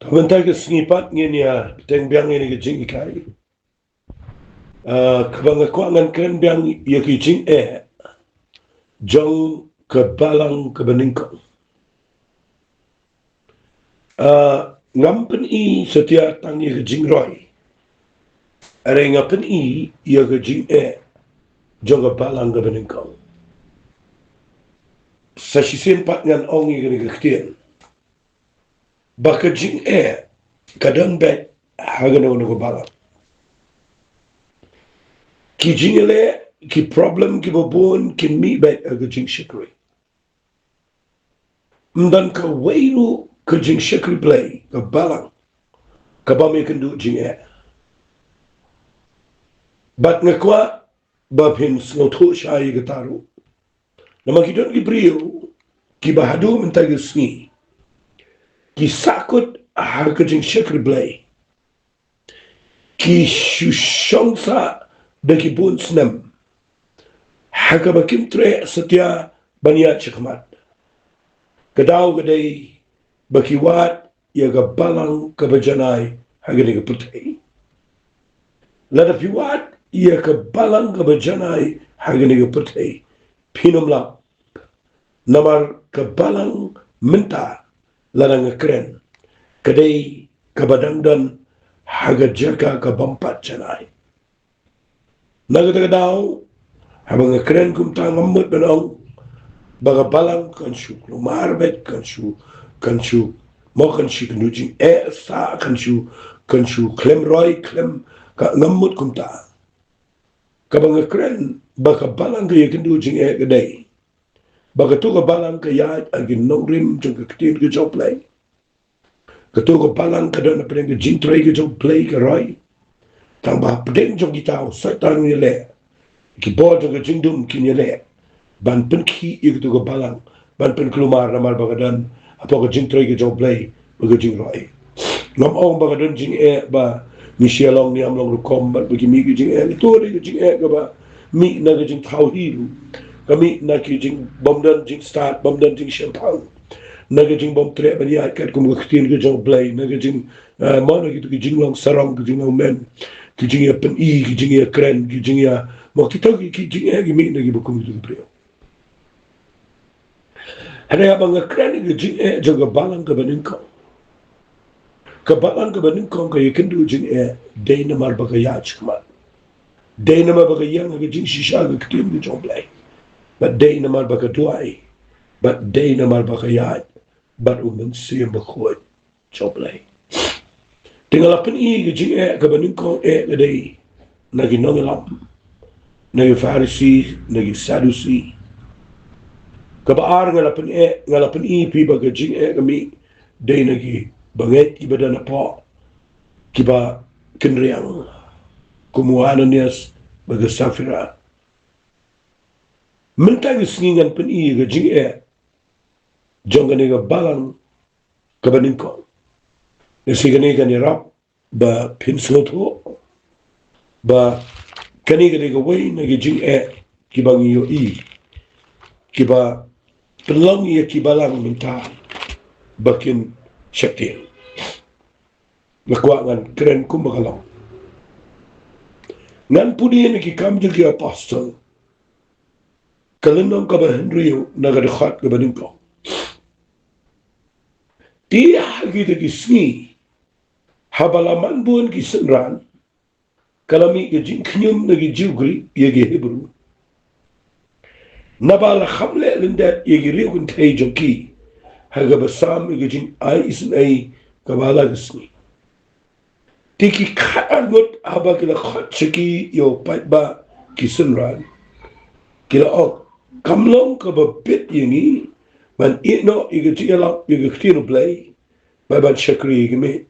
Tabentai ke sengipat ngin ya teng biang ini ke jing ikai. Kebangakuangan kan biang ya ke jing Jong ke Balang ke Nyngkong. Ngampen i setia tang ya ke jing Roy. Ada ngapen i ya ke jing Jong ke Balang ke Nyngkong. Sa sisempat ngan ong i ke ketien. Baka jing kadang bet hagan ke Balang. Ki jingele ki problem ki babon ki mi bet aga jing shikri. Mdan ka wailu ka jing shikri play ka Balang ka bami kan du jing Bat ngakwa babhin snotho shayi ka taru. Nama ki don ki brio ki bahadu mentagi sngi. Ki sakut ha ka jing shikri play. Ki shushongsa da ki bun snem. Haka bakim tre setia baniat chikmat. Kadaw gaday bakiwat ya ga Balang ka bajanay hagani ka putay. Lada piwat ya ka Balang ka bajanay hagani ka putay. Pinumla namar ka Balang minta lada nga kren. Kaday kabadangdan hagajaka ka bampat janay. Nagatagadaw habang nga kren kumta ngamot banong baga Balang kanshu lumarbet kanshu mo kanshu kanujing sa kanshu klem roy klem ka ngamut kumta kabang kren baga Balang ka yakandujing gaday baga to ka Balang ka yat agin nongrim jung ka kitin ka job play ka to ka Balang ka na pren ka jintray ka job play ka roy tang ba pdeng jung gitaw sa tang nile ki bod ka jingdum kinile ban pen ki ikut ke Balang ban pen kelumar namal bagadan apa ke jing trai ke job play bagi jing roi ngam ong bagadan jing ba ni sialong ni amlong rukom ban bagi mi ke jing itu ke jing ke ba mi na ke jing thau hilu kami na ke jing bomdan jing start bomdan jing champagne na ke jing bom tre ban ya kat kum ke tin ke job play na ke jing mana gitu ke jing long sarong ke jing long men ke jing ya pen i ke jing ya kren ke jing ya mo kita ke jing ke mi na ke bukum itu ke Hanya abang ngakran ke jing jaga Balang ke Nyngkong. Ke Balang ke Nyngkong ke yakin du jing day namar bagaya chikmat. Day namar bagaya ke jing shisha ke kitim ke jomblay. But day namar bagaduai. But day namar bagaya. But siyam bakhod jomblay. Tinggal apa ni ke jing ke Nyngkong ke day nagi nongilam. Nagi Farisi, nagi Sadusi. Kabaar ngalapan pi baga jing kami day nagi banget ibadah na po kiba kinriang kumuhanan niyas baga safira mentang singingan pen ga jing jong ga Balang kaba Nyngkong nasi ga ni rap ba pinsoto ba kani ga way nagi jing kiba ngiyo kiba Pelang ia ki Balang minta bakin syaktil. Ngakwangan keren kumbakalong. Ngan pudi ni ki kamjil ki apostol. Kalendong ka ba Henryo nagadakhat ka ba Nyngkong. Dia kita ki sngi. Habalaman buon ki senran. Kalami ki jing knyum na ki jiwgri ia ki Hebrew. Nabala khamle lindat yegi riukun tay joki haga basam yegi jing ay isin ay kabala gisni tiki khatangot haba kila khatchiki yo patba kisunran kila ok kamlong ka ba bit yengi ban ino yegi jingala yegi ktino play ban shakri yegi me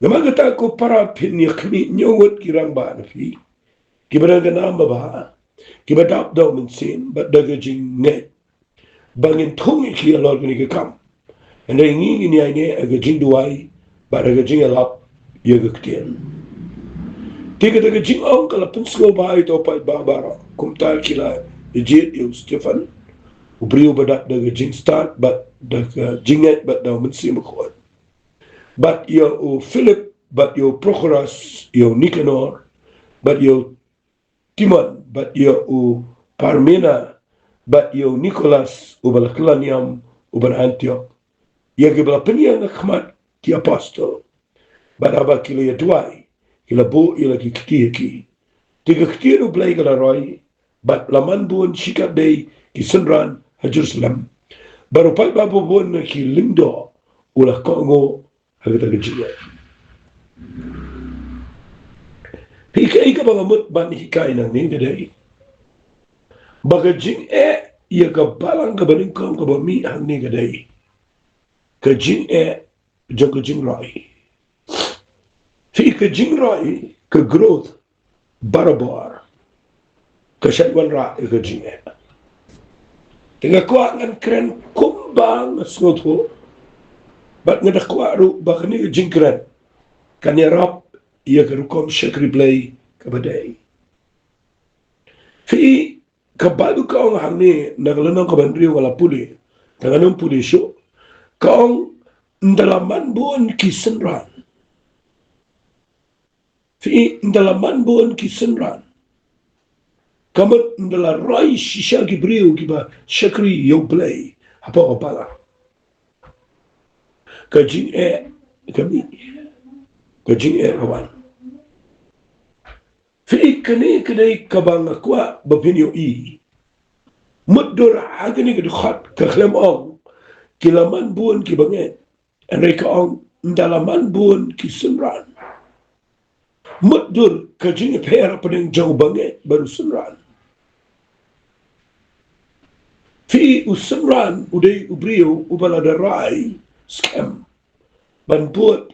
namagata ko para pin yakmi nyongot kirang ba nafi kibaranga namba ba kiba dap daw min sin but daga jing net bangin thungi ki alor ni ke kam and they ngi ni ay aga jing duai but aga jing alap yaga ktien tiga daga jing ong kala pensko ba ito pa babara kumta kila ejit yung Stefan ubriu badat daga jing start but daga jinget but daw min sin makot but yo Philip, but yo Prochorus, yo Nicanor, but yo Timon, but yo Parmena, but yo Nicholas, ubalakilaniam, uban Antioch. Ia gibla penia ngakmat ki apostol, but aba kila ya tuai, kila bo ila ki kiti. Tiga kiti blay kala roy, but laman buon shika bay ki sunran ha Jerusalem. Baru pai babu buon na ki lindo, ula kongo hagata gajia. Pika ika mga mut ban hikay ng ninggaday. Baga Jingeh, ia ka balang ka Nyngkong ka bami ang ninggaday. Ka Jingeh, jang ka Jingray. Ka Jingray, ka growth, barabar. Ka syadwan ra, ka Jingeh. Tinga kuha ngan kren kumbang at snotho. Ba't nga nakuha ro, baka ni ka Jingkren. Kanyarap, ia ka rukom syakri play, kabaday. Kabado ka ang hangni nagalanang kabandriyo wala puli tanganong pulisyo kaong ndalaman buon kisenran ndalaman buon kisenran kamat ndala rai shisha gibriyo kiba shakri yo play hapo kapala kajing kami kajing kawan kani kadai kabang akwa bapinyo mudur hagani kadukhat kakhlem ong kilaman buon kibanget anay kaong ndalaman buon kisunran mudur kajing pera padang jauh banget baru sunran usunran uday ubriyo ubalada rai scam ban buot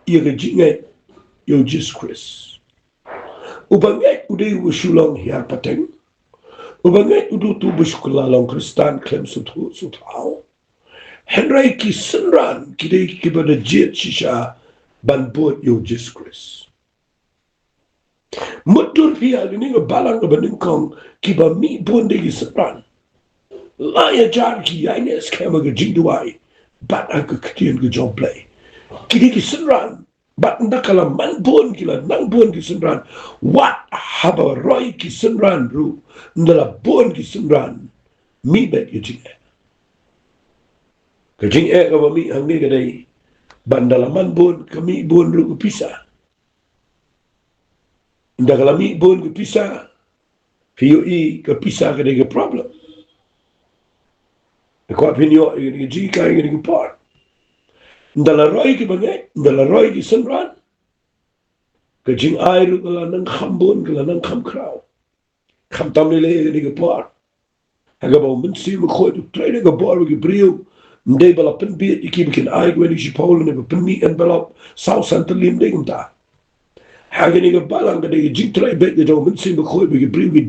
iya kajinget yo Jesus Christ Ubangai uday usulong hiar pateng. Ubangai udutu beskulalong kristan klem sutau. Henry kisenran kidai kibada jet shisha ban buat yo Jesus Christ. Mudur pia ini Balang ke Nyngkong kiba mi buat de kisenran. Laya jar ki yaine skema ke jingduai. Bat aku ketian ke job play. Kidai kisenran. Bat ndakala man buon kila nang buon kisenran. Wat haba roy kisenran ru. Ndala buon kisenran. Mi bet ke Jingeh. Ke Jingeh ka mi hangni kadai. Bandala man buon kami buon ru kupisa. Ndakala mi buon kupisa. Fiyo kapisa kadai ke problem. Kwa pinyo ke jika ke part. Ndala roy ki bangai, ndala roy ki senran. Kajing air kala nang khambon kala nang kham kraw. Kham tamile ni ke par. Haga ba mensi me khoy tu trade ke bar ke brio. Ndai bala pen bi ki bikin ai gwen ki Polen ne pen mi envelope South Central lim de kumta. Haga ni ke balang ke de jing trai bet de mensi me khoy ke brio ke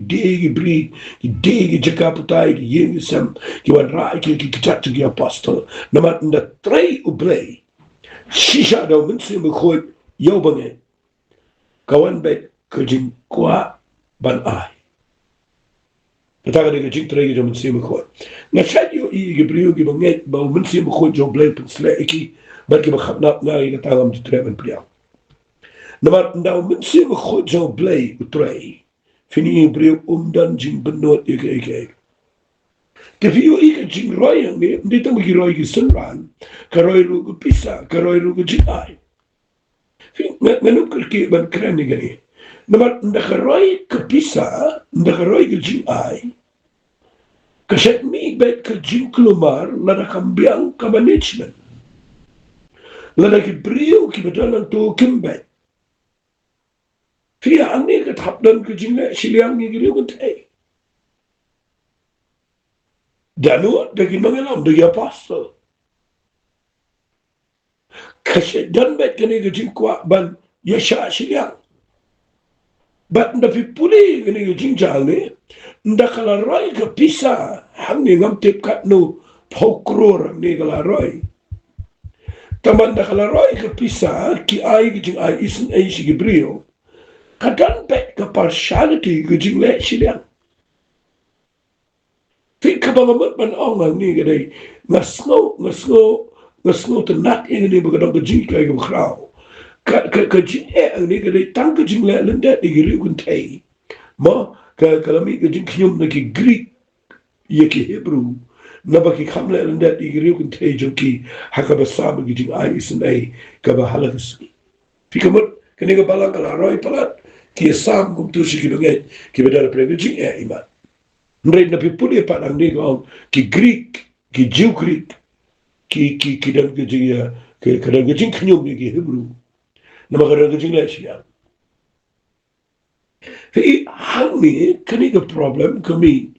de ke jakaputai ke yeng sam ki wan ra ki chat ki apostol. Namat nda trai ublay. Shisha daw mensi me khoy yo bangai. Kawan bet kejing kuat ban ai. Katakan dia kejing terai jom mensi me khoy. Ngasat yo gibriyo gi bangai bau mensi me khoy jom blay pensle iki bat ki bakhnap ngai katangam terai ban priang. Namat daw mensi me khoy jom blay utrai. Fini gibriyo dan jing benot iki. Tapi yo kejing roy yang ni ndi tang gi roy gi senran, ka roy ru ku pisa, ka roy ru ku jingai. Menukar ki ban keren ni gani. Namat ndakaroy kapisa, ndakaroy ke jingai. Kaset mi bet ke jing kelumar lada kambiang ka management. Lada ki brio ki badalan to kimbet. Fia ani kat hapdan ke jingai siliang ni giri kuntai. Danu dagi mangalam dagi apostol. Kaset dan bet kani ke jing kuat ban yasha siliang. Bat nda fi puli gani jing jale nda kala roy ka pisa hangi ngam tip kat no pokror ni kala roy taman nda kala roy ka pisa ki ai jing ai isen ai si gibrio kadan bet ka partiality jing le silang fi ka bangamot man ong ni gadai ngasno Mas no nak yang ni bagadang ke jing kai ke krau. Ka jing ang ni ka dai tang ke jing la lenda di giri kun tai. Ma ka kalami ke jing kyum na ki Greek ye ki Hebrew na ba ki kham la lenda di giri kun tai jo ki hakabasa ba ki jing ai isin ai ka ba halakas. Fikamot kani ka balang kala roi palat ki sam kum tu si ki bangai ki bedara pre ke jing iman. Nrai na pipuli pa nang ni ko ki Greek ki Jew Greek ki dan ke jing ya ke dan ke jing kyum ni ki Hebrew. Nama kadang ke jing la siang. Fi hang ni kani ka problem kami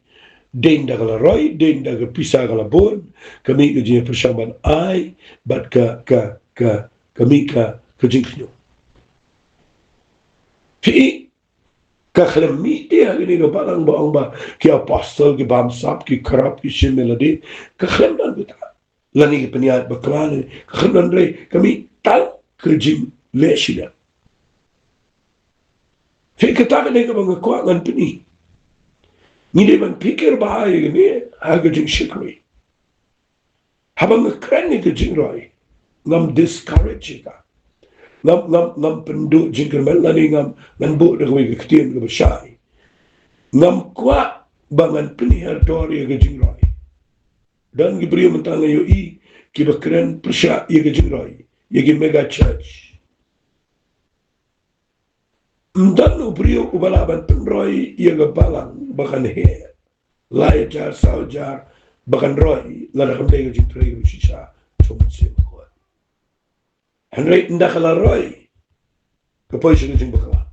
deng da kala roi deng da ka pisa kala bon kami ke jing persamaan ai bat kami ka jing kyum. Fi kakhlami dia ini ke balang baong ba ki apostol ki bamsap ki kerap ki shin melody kakhleman kita lani ki peniat baklan kakhleman re kami tal ke jing le shida fi kita ne ke bang ko ngan peni ni de man pikir bahaya ni aga jing shikri habang kran ni ke jing roi ngam discourage ka ngam pendu jingker melani ngam bu de ke ketien ke besai ngam kwa bangan penihar tori ke jingroi dan gibrio mentanga yo I ki bakren persya ye ke jingroi ye ke mega church dan ubrio ubalaban penroi ye ke balang bakan he lai jar saujar bakan roi la rakam de ke jingroi ke sisa somut sim ko Henry ndakala roi kapoi sing jing bakla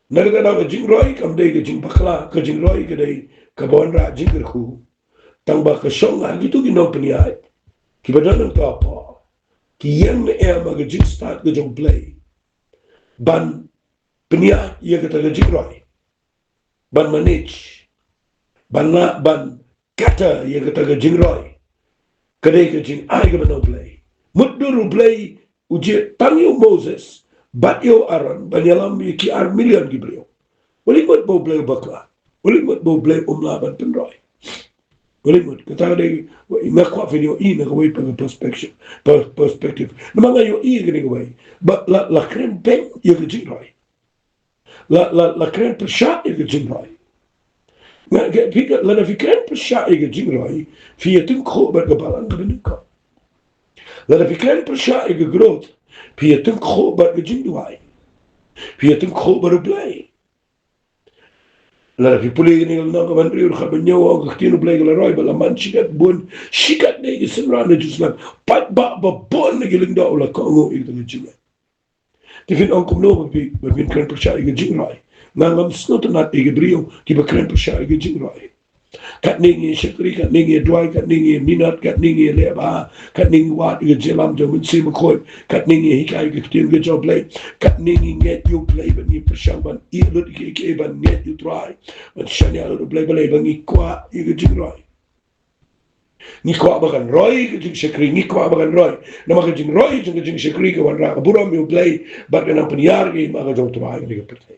nalga da jing roi kam de ke jing bakla ke jing roi ke dei ka bon ra jing ku tang ba ka song a gitu ki no pniai ki badan ka pa ki yang ne ma ke jing start ke jong play ban pniai ye ke ta jing roi ban manage ban kata ye ke ta jing roi ke dei ke jing ai ke no play Muduru play uje tangyo Moses, bat yo Aaron, banyalam ki ar million gibreo. Wali mut bo play bakla. Wali mut bo play umlaban penroy. Wali mut kata de ngakwa video I na kawai pang perspective. Namanga yo I gani kawai. But la kren pen yo ke jingroy. La kren persha yo ke jingroy. Na pika la na fi kren persha yo ke jingroy. Fi yatin ko ber gabalan gani ko. Laat ik klein persja ik groot. Pia ten ko bar ke jingduai. Pia ten ko bar blij. Laat ik puli ni al naga van prior ga benyo ook getino blij la roi bala man shikat bon shikat ne gisen rana juslan pat ba bon ne giling da ola ko ik de jinga. Die vind ook om no be ben klein persja ik jingduai. Ngam snot na ik brio ki be klein persja ik jingduai. Kat ningi shikri kat ningi dwai kat ningi minat kat ningi leba kat ningi wat ke jelam jo min sim khoi kat ningi hikai ke tin ke job lay kat ningi nget you play ban ni persang ban I lut ke ban net you try ban shanya lut play ban ni kwa I ke jingroi ni kwa bakan roi ke jing shikri ni kwa bakan roi na ma ke jing roi ke jing shikri ke wan ra buram you play bat ke na panyar ke ma ke jo try ke pertai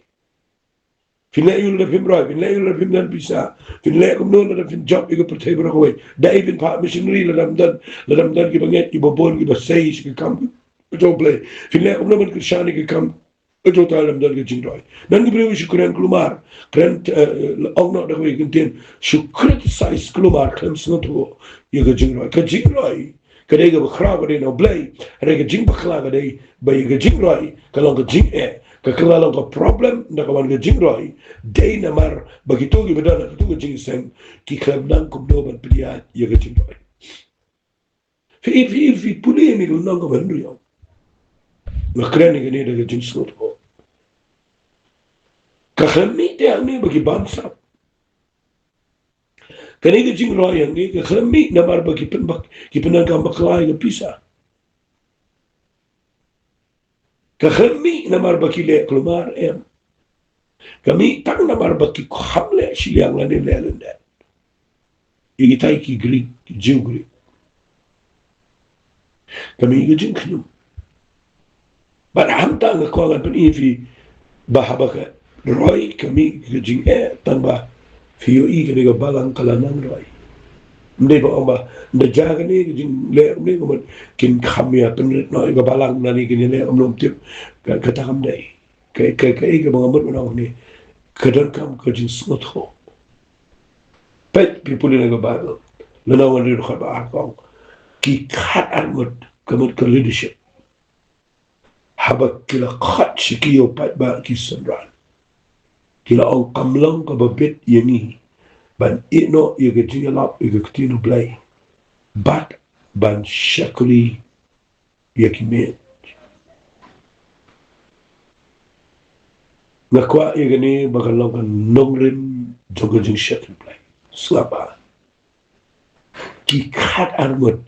Finle yul da pim roi, finle yul da pim dan bisa, finle kum no da pim job iku pertai berakawai. Da even part missionary la dam dan ki banget ki bobon ki basay ki kam jo play. Finle kum no man krishani ki kam jo talam dan ki jing roi. Dan ki brewi syukuran kelumar, kren ong no da kawai kintin syukret size kelumar klem snot ho yu ka jing roi. Ka jing roi kadai ka bakra kadai no blay, kadai ka jing bakla kadai bayi ka jing roi, kalong ka jing Kakalalang ka problem na kawan ka jingroi, day namar bagito ki badana katu ka jingseng ki klabnang kumnoban pilihat ya ka jingroi. Fi puli ni lunang ka banriyo. Makrani ka nida ka jingsot ko. Kaklamite ang ni bagi bansap. Kani ka jingroi ang ni kaklamite namar bagi pinangkang baklay ka pisa. Kami namar baki le kelumar em. Kami tak namar baki hamle siliang lane lelenda. Igi tai ki Greek, ki Jew Greek. Kami igi jingknum. But hamta nga kuangan pan ifi bahabaka Roy kami igi jingeh tanba fiyo igi nga balang kalanang Roy. Mde ba ong ba nda jaga ni jing le ni ko kin kham ya pen no ga balang na ni kin le nom tip ka ta kam dai kai ga ba mot no ni kadar kam ka jing snot ho pet people in the Bible le na wan ri ko ba ko ki khat an mot ka leadership haba kila khat shiki yo pat ba ki sunran kila ong kamlang ka ba bit yeni ban ino ye jing lap ye ktinu blai but ban shakli yekimet na kwa igani bagalong kan nongrin jogajing shakli play slaba ki khat armut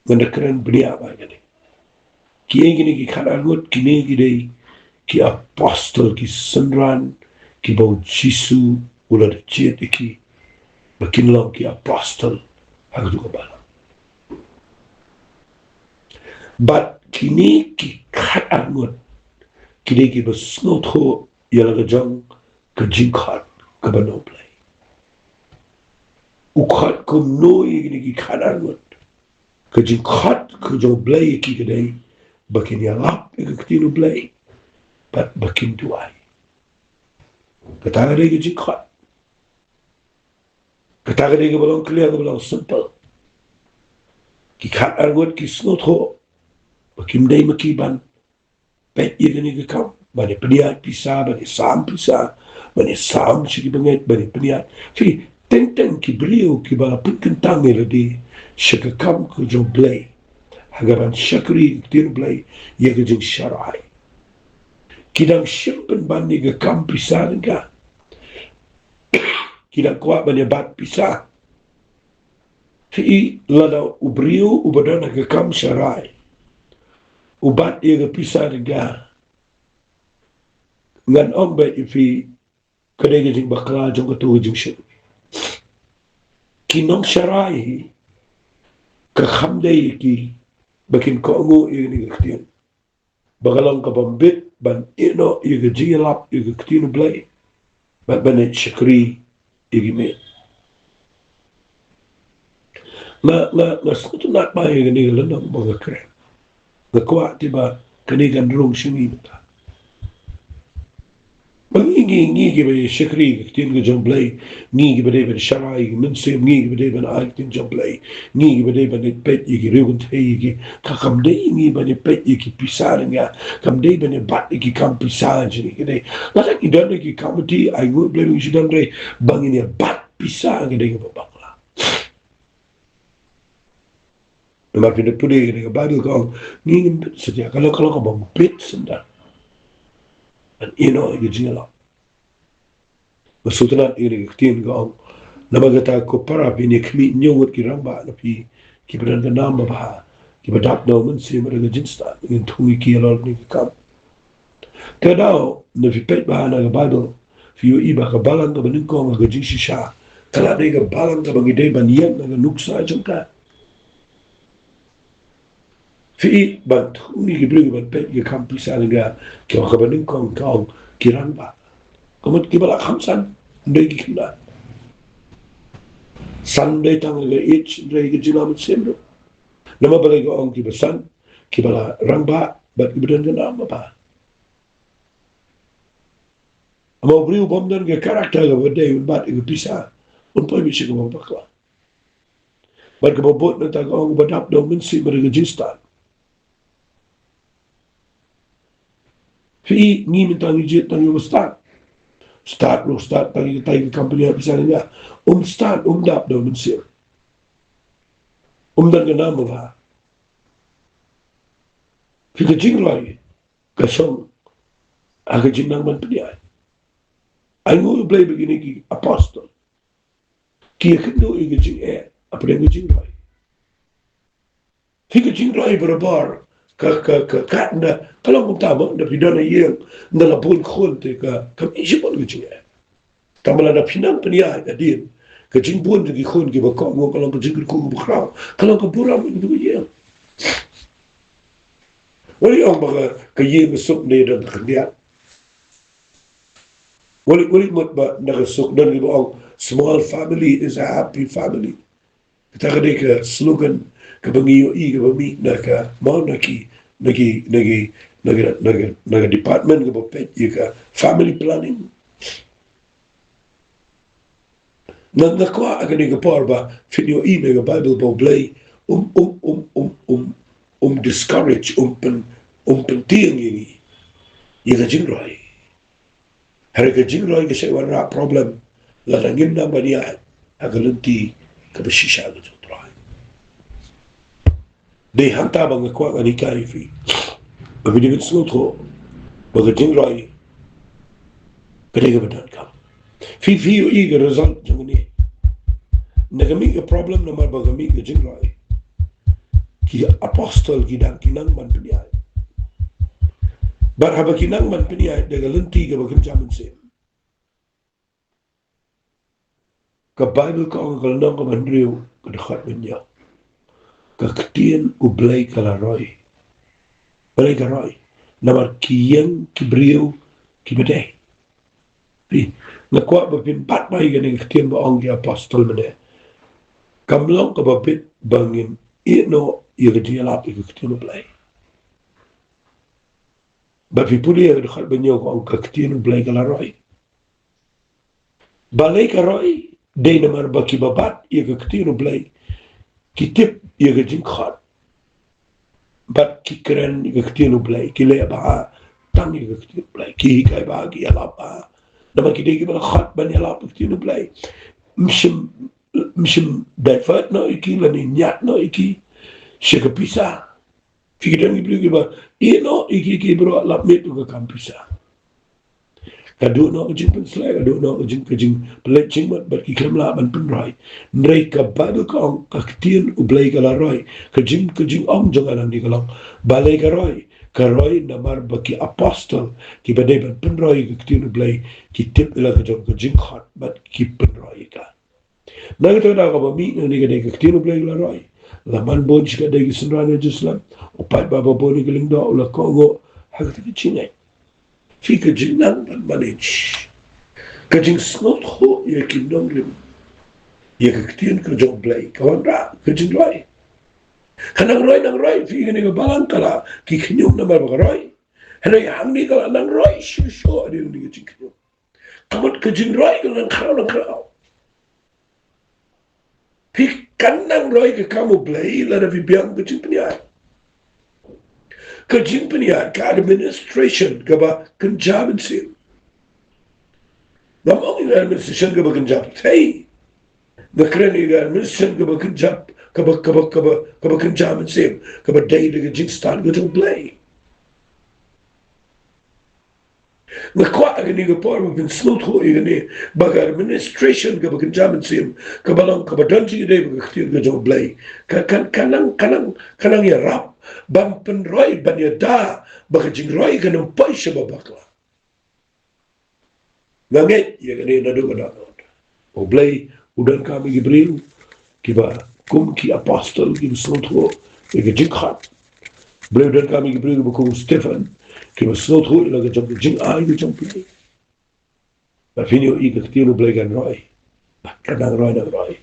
nganda kran bnia ba gani ki igani ki khat armut ki ne gidei ki apostle ki sunran ki bo jisu ula de chet ki bakin long ki apostle hagdu ko bala but kini ki khat armut kini ki basnot ho yalaga jong ka jingkhat ka bano play ukhat ko no igni ki khat armut ka jingkhat ka jong play ki kadai bakin yalap ka ktinu play but bakin tuai ka tagade ki jingkhat ka tagade ki balong clear ka balong simple ki khat armut ki snot ho bakin dai makiban pet igni ka kam bani peniat pisa bani sam pisa bani sam sigi banget bani peniat fi teng ki brio ki bala pinkentang melodi shaka kam ko jo blay hagaban shakri tin blay yega jing sharai kidang shimpen bani ga kam pisa nga kidang kwa bani bat pisa fi lada ubrio ubadana ga kam sharai ubat yega pisa nga ngan ombe ifi kadege jing bakla jong ka tu jing shuk kinong sharai ka khamdei ki bakin ko ngo ini gaktian bagalang ka bambit ban ino iga jilap iga ktinu blay ban banet shakri igi me nga skutu nak ba iga niga landang mga krem nga kwa tiba kanigan rung shungi bata ngi ba shakri ktinu ga jom blay ngi ba de ban sharai min sim ngi ba de ban aitin jom blay ngi ba de ban pet igi rugun te igi kakam de ngi ba de pet igi pisar nga kam de ban bat igi kam pisar jini gede lata ki dan ki kamati ai ngu blay ngi dan re bangin ya bat pisar gede ga bakla ma pina pude gede ga bible ko ngi setia kalau ka bang bit senda an ino igi jingala masutna iri ktin gong namagata ko para bini kmi nyawut ki ramba na pi ki bran ga nam ba ki badap no mun si mara ga jinsta in thui ki lor ni kam kadao na fi pet ba na ga bible fi yo iba ka balang ga banin ko ga jinshi sha kala de ga balang ga bangi de ban yem na ga nuksa jongka fi ban thui ki bring ban pet ki kam pisa ga ki ka banin ko ki ramba komot ki bala khamsan ndai ki kina Sunday tang le ich ndai ki jina mit semro nama bala ko ong ki basan ki bala rangba bat ki bedan na ba amo briu bomdan ge karakter ga bade bat ki pisa un poi mi shi ko bakla bat ko bot na ta ong badap do min si mer ge jistan fi ni min tang ji tang yo start start tagi company bisa niya start dap do min sir dan ga nama ba fi ka jing lai ka song aga jing nang man pidi ai ngu play begini ki apostle ki kendo iga jing apa ga jing lai fi ka jing lai barabar ka na kalau kung tama na pidana yang na labon khon te ka isi pon ga jing tamala na pinang paniya ka din ka jing buon gi khon gi ba ko ngo kalau ka jing ko bu khrao kalau ka buram ngi du yang wali ang baga ka yeng sok ne dan khdia wali mot ba na sok dan gi ba small family is a happy family Kita kada ke slogan ke bangiyo ke bami na ka mau nagi department ke bapet ka family planning na kwa aga ni ke por ba finyo na Bible bo play discourage penting ini ka jingroi hari ka jingroi ke sewa ra problem la langin na bania aga lenti ke besisha ga jotrai de hanta bang kwa ga ni kai fi ba bi ni snotro ba ga jingroi kade ga badan kam fi yo ga result jangni nagami ga problem na mar ba ga mi ga jingroi ki apostol ki dan kinang man piniai bar haba kinang man piniai daga lenti ga bakin jamin se ka Bible ka ang kalnang ka mandriw ka dekat niya ka ketien ublay kalaroy balay karoy namar kiyang kibriw kibede pi nakwa ba pinpat ba higa ketien ba ang ki apostol mene kamlong ka bapit bangin ino iga dialap iga ketien ublay ba pipuli iga dekat banyo ka ang ka ketien ublay kalaroy balay karoy day namar ba kibabat iga ketien ublay kitip iga jingkhat bat kikren iga ketien ublay kile ba tang iga ketien ublay ki kai ba ki alap ba namar kidegi ba khat ban alap ketien ublay mishim divert no iki lani nyat no iki shika pisa fikiran ibli ba ino iki bro alap met ga kam pisa kadu no jing pen slay kadu no jing play jing bat ki krem la ban pen rai nrei ka Bible ka ketien ublay ka la roi ka jing ong jangan ni ka balay ka roi namar ba ki apostol ki badai ban pen roi ka ketien ublay ki tip ila ka jing khat bat ki pen roi ka na ka da ka ba mi ni ka ketien ublay ka la roi la man bon ka dai sunrana Jerusalem upat ba boni ka lingdo la Kongo hak ti chingai fi ka jing nang ban manage ka jing snot ho ye ki nong lim ye ka ketien ka jong blay ka wan ra ka jing roi kanang roi fi ka balang kala ki kinyong na ba roi hena yang ni kala nang roi shu adi ni ka jing kinyong kamot ka jing roi ka nang krau fi kanang roi ka kamu blay la na fi biang ka jing peniat ka jing peniat ka administration ka ba kanjabin sim namang ina administration ka ba kanjab hey the kreni ga administration ka ba kanjab ka ba kanjabin sim ka ba day ka jing stan ka jong blay na kwa agni ga por mo bin snot ho igni baga administration ka bakin jamin sim ka balang ka badanji de ba khtir ga jong blay kanang ya rap bam pen roi ban ya da baga jing roi ka nam paisha ba bakla nganget ya gani na do ga o blay udan kami gibril ki ba kum ki apostol ki snot ho ga jing khat blay udan kami gibril ba kum Stefan ki was snot ho la ga jing ai ga jong play ba finyo I ga ketien blay gan roi kanang roi na roi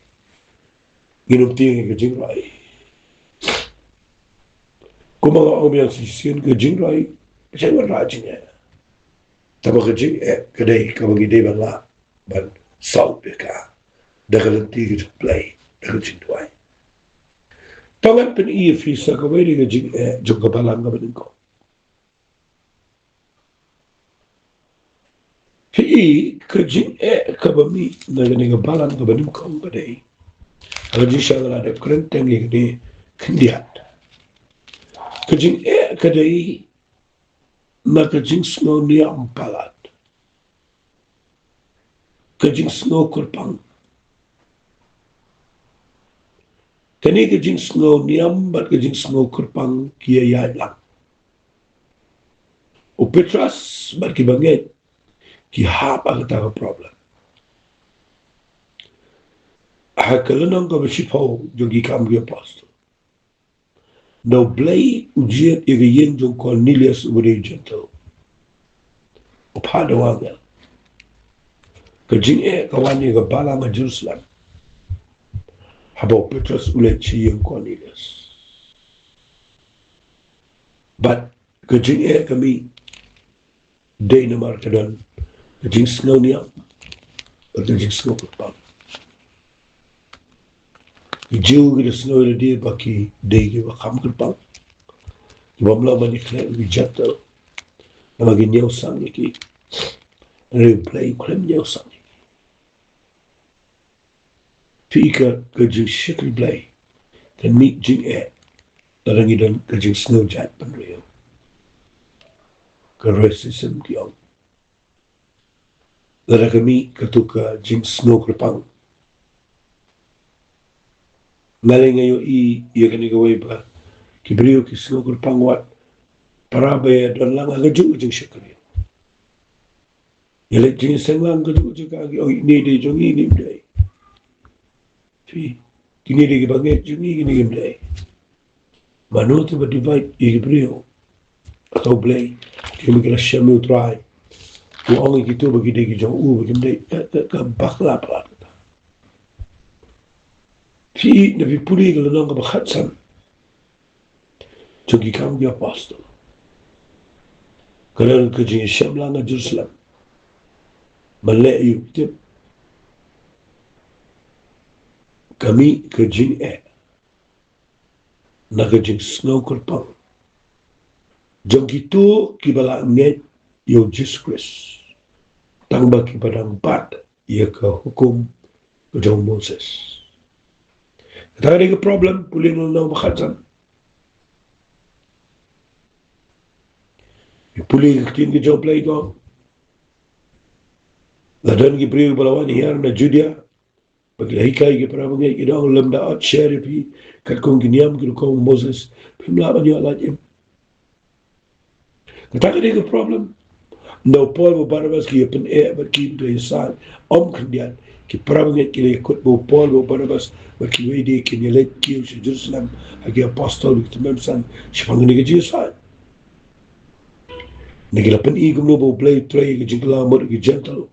ginum ting ga jing roi kuma ga obian si sien ga jing roi jeng ra jing ya taba ga jing ka dei ka ba gi dei ban la ban sau be ka da ga lenti ga play da ga jing roi tongan pen I fi sa ka wei ga jing jong ga balang ga ban ko fi ka jing ka ba mi na ga balang ga ban ko ba dei ala ji sha la de kren teng ga de kindiat ka jing ka dei na ka jing snow ni am palat ka jing snow kurpang kani ka jing snow ni am bat ka jing snow kurpang kia ya lang o petras bat ki banget ki hap ang ta problem ha kalanang ka bisipaw jogi kam gi apostle no blay ujiet iga yen jong Cornelius ubade gentle o pada wanga ka jing ka wani ga Balang Jerusalem Habo Petrus ulit si yung Cornelius. But Jingeh kami day na markadan kajing snow niya at kajing snow kapag ijiw gila snow ila di baki day giwa kam kapag ibamla manikla wijata na maginyaw sang iki replay klem nyaw sang Pika kajing shikli blay kan meet Jingeh narangidan kajing snow jet panreyo ka racism kiyong Lara kami katuka jing snow krepang. Ngaling ngayon iya kani gaway ba kibriyo ki snow krepang wat para ba dan lang agaju jing shakari. Yale jing senglang agaju jing kagi oh ini de jong ini day. Fi kini de banget jong ini day. Manu tu ba divide iya kibriyo atau blay kami kira shamu try. Uang itu bagi dia jauh bagi dia ke bakla pelat. Fi nabi puli kalau nang kebakatsan, jogi kau dia apostol. Kalau kerja Syamla na Jerusalem, Malay tip kami kerja na kerja snow kerpang. Jogi tu kibala net yo Jesus Christ. Tambah kepada empat ia ke hukum ke Jong Moses. Kata ada ke problem pulih nang bakatsan. Pulih ke Jong play ko. Ladan ki priyo balawan hiar na Judea. Bagi hikai ke para bangai ke dong lemda at share pi kat kong giniam ke kong Moses. Pimla banyak lagi. Kata ada ke problem. No Paul Barnabas ki pen but ki to side kandian ki prabanget ki ikut Paul Barnabas but ki wedi ki nelet ki Jerusalem agi Apostolic to memsan sipangni ki side nigila pen igum no play tray ki jingla mod ki gentle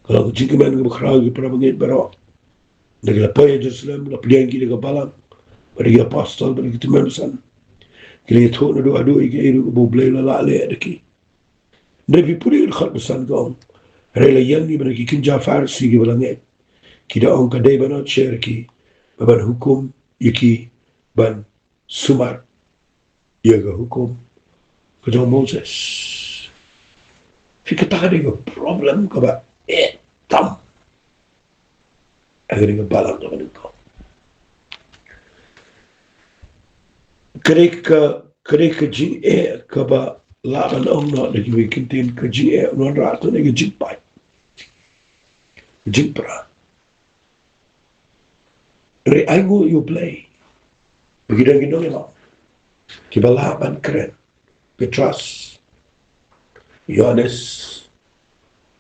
kalau ki jingman ki khra ki prabanget baro nigila poy Jerusalem la plian ki ga balang agi Apostol but ki to memsan ki to no do adu ki iru play la le ki Nabi puri khat besan gong. Rela yang ni bana ki kinja farsi ki balanget. Ki da on kadai bana share ki ban hukum yiki ban sumar yaga hukum ke Jong Moses. Fi kata ada problem ka ba tam. Agar ni balang ka ban ko. Kerek jing ka ba laban ông nọ để vì kinh tiền cái gì em nó ra tới này cái dịch bệnh dịch pra rồi anh ngồi you play begitu gitu nọ kita laban keren Petrus Yohanes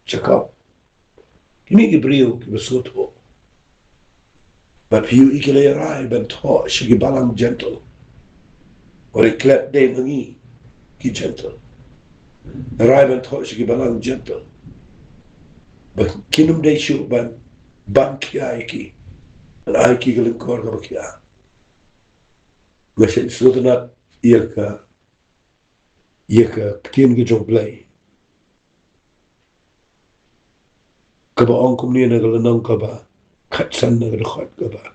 Jacob ini Gabriel kita suatu but you ikile rai ben tho shigi balang gentle or iklep de mangi ki gentle. Arrive and thought she balang gentle. But kinum de shu ban ki aiki. And aiki galing kor ka kia. Masih sudah ia ka kin ki jong play. Ka ba ong kum ni na galanang ka ba kat san na ga ka ba.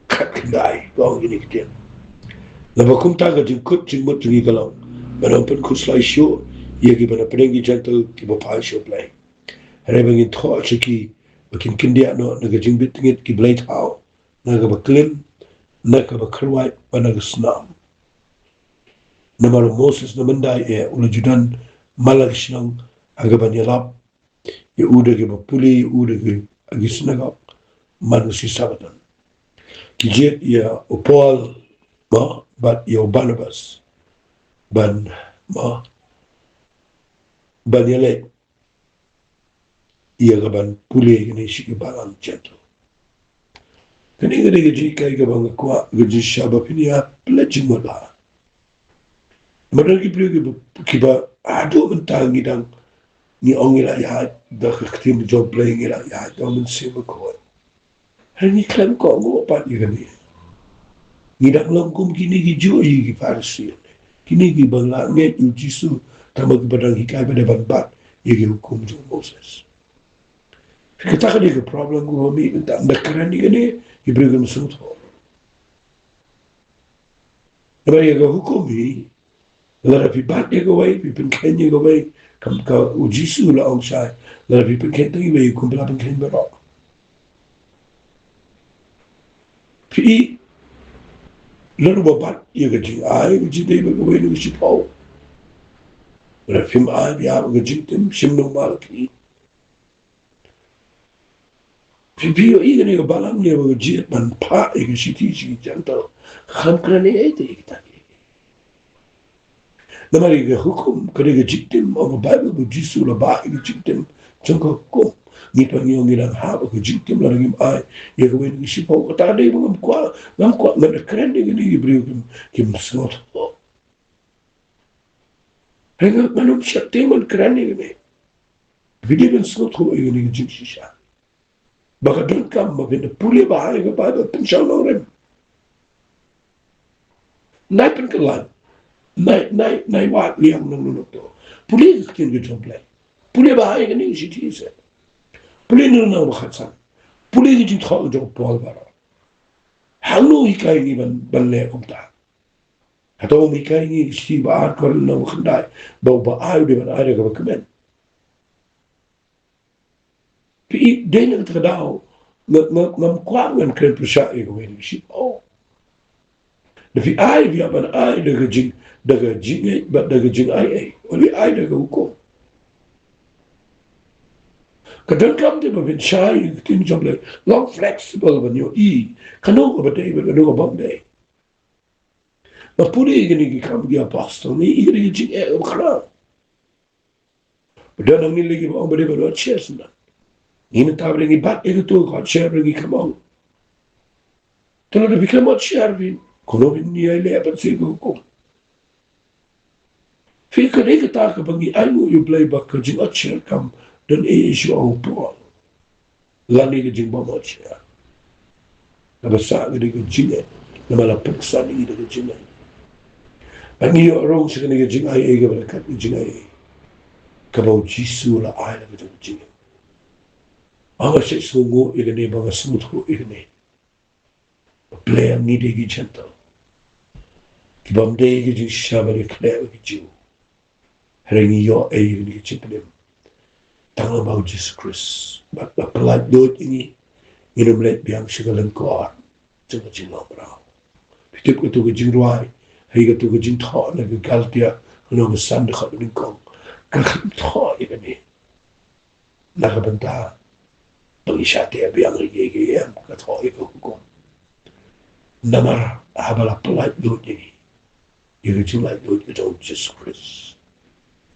Kat kindai ong ini kitin. Lama kum taga jing kut jing mut jing kalau banam pen kuslai show ia ki bana penengi gentle ki bapa show play hari bangin tho chiki bakin kindia no naga jing bit ngit ki blade how naga baklim naga bakrwai bana snam namar Moses namandai ula judan malag shnang aga banyalap ya uda ki bapuli uda ki agisnaga manusi sabadan ki jet ya Paul ma but your Barnabas ban yale iya gaban pule ni shi balang gentle kani ga ji kai gaban kwa ga ji shaba pinia pledging wala madar ki pule ki ba ado bentangi dang ni ong ila ya da khtim job playing ila ya da mun sim ko har ni klem ko ngo pa ni gani ni dak long kum kini gi jo yi gi farsi kini gi bangla nge yu jisu tamag badang hikai bade ban bat yi gi hukum jo Moses kita kan ni problem go mi da kran ni gani i brigam sut ho ba ye go hukum bi lara fi bat ye go wai pi pen ken ye go wai kam ka u jisu la ong sai lara fi pen ken tangi wai kum bla pen ken ba fi lara ba bat ye ga ji ai ji dei ba go wai ni si pau lara fi ma ya ga ji tim sim no mal ki fi yo i ga ni ga balang ne ba ji man pa ye ga si ti ji jantal kham krane ai te ta namari ga hukum kare ga jiktim o Bible bu jisu la ba ga jiktim chunko ko ni pa ngi ngi lang ha ga jiktim la ngi ai ye ga wen shi po ta de bu ngam kwa na kren de ni ibri kim snot ho henga manum shatte man kren ni me video ben snot ho ye ni jik shisha ba ga don kam ma ben pule ba ha ga ba da tin shau no rem na pen ka lan nai wat liang nung to puli kin gi jom play puli ba ai ni shi ti se puli no no khat san puli gi jit kho jo pol ba hanu hi kai ni ban le kum ta hato mi kai ni shi ba ko no khandai ba ai de ban ai ga kamen pi de ni ta dao ngam kwa ngan kren pusha i go ni shi oh de fi ai vi ban ai daga Jingeh ba daga jing ai wali ai daga hukum kadang kam de ba bin shai tin joble long flexible ban yo I kano ba dei ba no ba dei ba puri gini gi kam gi apostol ni I gi jing e khra ba nang ni legi ba ba de ba ches na ni na tabre ni bat e to ko cher gi kamong tolo de bikamo cher bin kono bin ni ai le ba si hukum Fica rega taka bangi ayu you play back ka jing atcher kam dan e isu au po lani ga jing ba atcher na ba sa ga ga jing na mala puksa ni ga jing bangi yo rong sa ga jing ai ga ba ka jing ai ka ba jisu la ai la ga jing anga se so go e ga ne ba ga smooth ko e ne play ni de gi gentle ki bam de gi jing shabare kle gi jing Haringi yo e ni chiplim tanga mau Jesus Christ but the polite do ini inum let biang sigalan ko chunga jinglo bra pitik ko to jing ruai hei ga to jing tho na ga galtia no ga san de khat Nyngkong ka tho ina ni na ga banta to isha te biang ri ge yam ka tho I ko namara habala polite do ini you jing like do Jesus Christ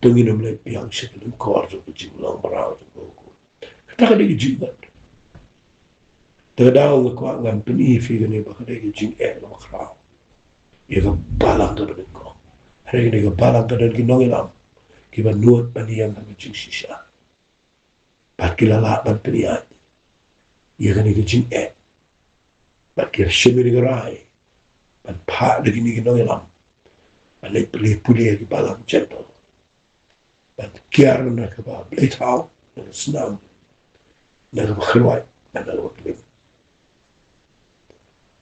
Tungin le piang sigalan ko arjo jing long bra ko ta ga de jing ba ta da ng ko ngan pin I fi ga ne ba ga de jing e lo khra ye ga balang ga de ko hare ga ga balang ga de no ilam ki ba nuot ba ni yang ga jing shisha ba ki la ban pin ya ye ga ne ga jing e ba ki shimi ga rai ban pa de ni ga no ilam ba le puli ga balang gentle But kiar na ka ba blade how na snam na ka khruai na ka wotlim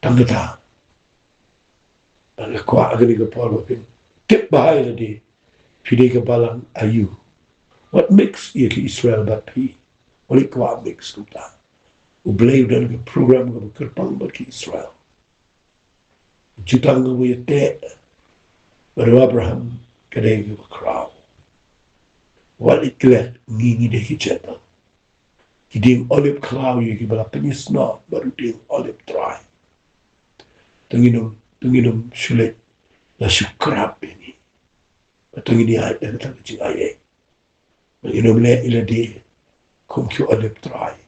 tangata na ka agri ka polo pin tip bahai na di pide ka balang ayu what makes ye ki Israel ba pi wali ka mix tuta u blade na ka program ka kerpang ba ki Israel jutang go ye te baru Abraham kadai ka crowd What it let ni de hicheta. Ki ding olive cloud ki bala penis na baru ding olive dry. Tanginum sulit la sukrap ini. Tangini ay na tang jing ay. Tanginum le ila di kung ki olive dry.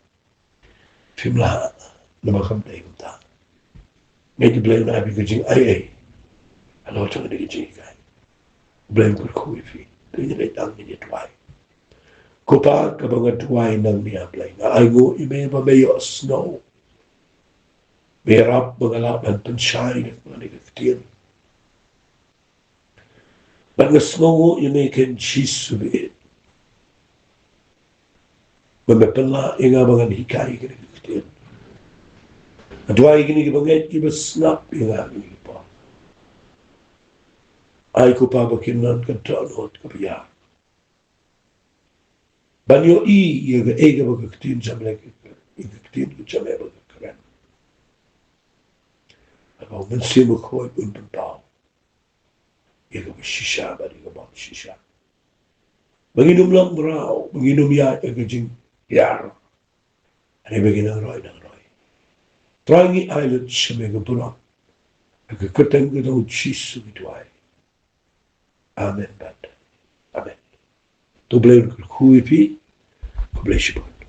Fimla na makam day kumta. Medyo blame na abi ka jing ay. Ano tang di jing ay. Blame ko ko ifi. Tanginum le tang ni dry. Kupa ka mga tuway ng niyablay. Nga ay ngo ime mamayos snow. Merap mga laban tansyain at mga negatiyan. But nga snow ime ken chisubi. Mamapala nga mga hikay ka negatiyan. At tuway kinigibangit ibasnap nga pa. Ay kupa bakinan kantanot kapiya. Banyo yaga ega bagaktin jamlek igaktin ko jamlek bagakran. Ako mansimu koy unpagpaw. Yaga shisha ba yaga ba shisha. Manginom lang raw, manginom ya yaga jing yar. Ano baginang roy ng roy. Trangi island siya may gabulang. Agakatang gadaw chisu ituay. Amen bad. Amen. Tublay ko kuipi. God bless you.